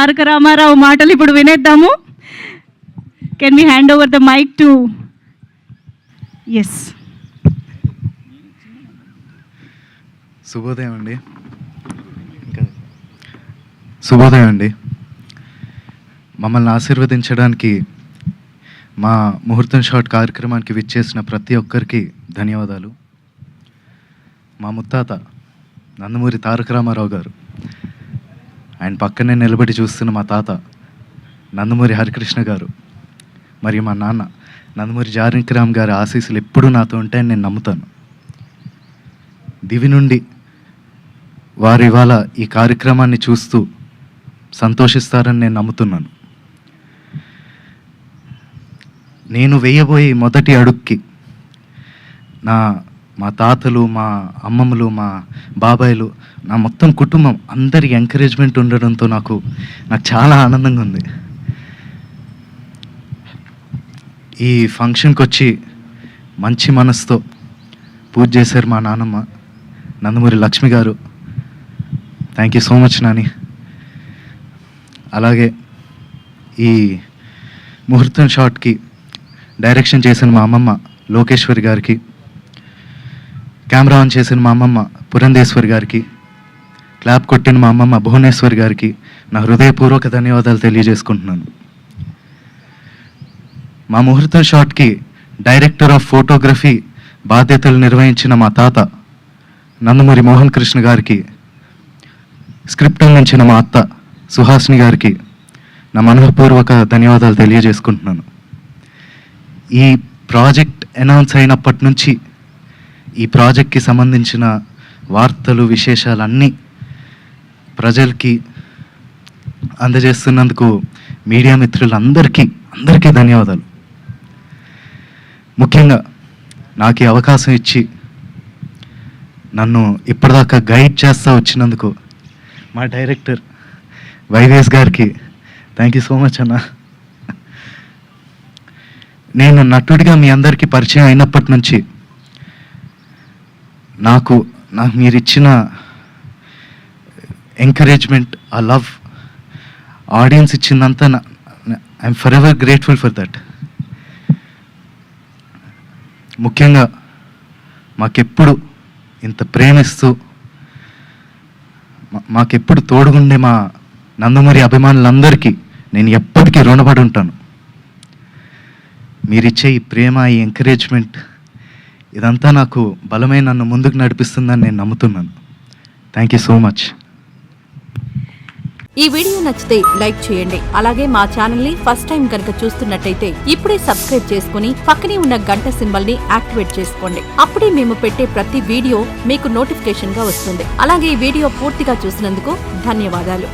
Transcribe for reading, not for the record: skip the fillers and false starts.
తారక రామారావు మాటలు ఇప్పుడు వినేద్దాము. Can we hand over the mic to S. శుభోదయం అండి. శుభోదయం అండి. మమ్మల్ని ఆశీర్వదించడానికి మా ముహూర్తం షాట్ కార్యక్రమానికి విచ్చేసిన ప్రతి ఒక్కరికి ధన్యవాదాలు. మా ముత్తాత నందమూరి తారక రామారావు గారు, ఆయన పక్కనే నిలబడి చూస్తున్న మా తాత నందమూరి హరికృష్ణ గారు, మరియు మా నాన్న నందమూరి జానకిరామ్ గారి ఆశీస్సులు ఎప్పుడూ నాతో ఉంటాయని నేను నమ్ముతాను. దివి నుండి వారు ఇవాళ ఈ కార్యక్రమాన్ని చూస్తూ సంతోషిస్తారని నేను నమ్ముతున్నాను. నేను వేయబోయే మొదటి అడుగుకి మా తాతలు, మా అమ్మమ్మలు, మా బాబాయిలు, నా మొత్తం కుటుంబం అందరి ఎంకరేజ్మెంట్ ఉండడంతో నాకు చాలా ఆనందంగా ఉంది. ఈ ఫంక్షన్కి వచ్చి మంచి మనసుతో పూజ చేశారు మా నాన్నమ్మ నందమూరి లక్ష్మి గారు. Thank you so much Nani. అలాగే ఈ ముహూర్తం షాట్కి డైరెక్షన్ చేసిన మా అమ్మమ్మ లోకేశ్వరి గారికి, కెమెరా ఆన్ చేసిన మా అమ్మమ్మ పురంధేశ్వరి గారికి, క్లాప్ కొట్టిన మా అమ్మమ్మ భువనేశ్వరి గారికి నా హృదయపూర్వక ధన్యవాదాలు తెలియజేసుకుంటున్నాను. మా ముహూర్తం షాట్కి డైరెక్టర్ ఆఫ్ ఫోటోగ్రఫీ బాధ్యతలు నిర్వహించిన మా తాత నందమూరి మోహన్ కృష్ణ గారికి, స్క్రిప్ట్ అందించిన మా అత్త సుహాసిని గారికి నా మనఃపూర్వక ధన్యవాదాలు తెలియజేసుకుంటున్నాను. ఈ ప్రాజెక్ట్ అనౌన్స్ అయినప్పటి నుంచి ఈ ప్రాజెక్ట్కి సంబంధించిన వార్తలు, విశేషాలు అన్నీ ప్రజలకి అందజేస్తున్నందుకు మీడియా మిత్రులందరికీ ధన్యవాదాలు. ముఖ్యంగా నాకు ఈ అవకాశం ఇచ్చి నన్ను ఇప్పటిదాకా గైడ్ చేస్తూ వచ్చినందుకు మా డైరెక్టర్ వైవేస్ గారికి థ్యాంక్ యూ సో మచ్ అన్న. నేను నటుడిగా మీ అందరికీ పరిచయం అయినప్పటి నుంచి నాకు మీరు ఇచ్చిన ఎంకరేజ్మెంట్, ఆ లవ్, ఆడియన్స్ ఇచ్చిందంతా I'm forever grateful for that. ముఖ్యంగా మాకెప్పుడు ఇంత ప్రేమిస్తూ మాకెప్పుడు తోడుగుండే మా నందమూరి అభిమానులందరికీ నేను ఎప్పటికీ రుణపడి ఉంటాను. మీరిచ్చే ఈ ప్రేమ, ఈ ఎంకరేజ్మెంట్ ఇదంతా నాకు బలమైన నన్ను ముందుకు నడిపిస్తుందని నేను నమ్ముతున్నాను. Thank you so much. ఈ వీడియో నచ్చితే లైక్ చేయండి. అలాగే మా ఛానల్ ని ఫస్ట్ టైం కనుక చూస్తున్నట్టయితే ఇప్పుడే సబ్స్క్రైబ్ చేసుకుని పక్కనే ఉన్న గంట సింబల్ ని యాక్టివేట్ చేసుకోండి. అప్పుడే మేము పెట్టే ప్రతి వీడియో మీకు నోటిఫికేషన్ గా వస్తుంది. అలాగే ఈ వీడియో పూర్తిగా చూసినందుకు ధన్యవాదాలు.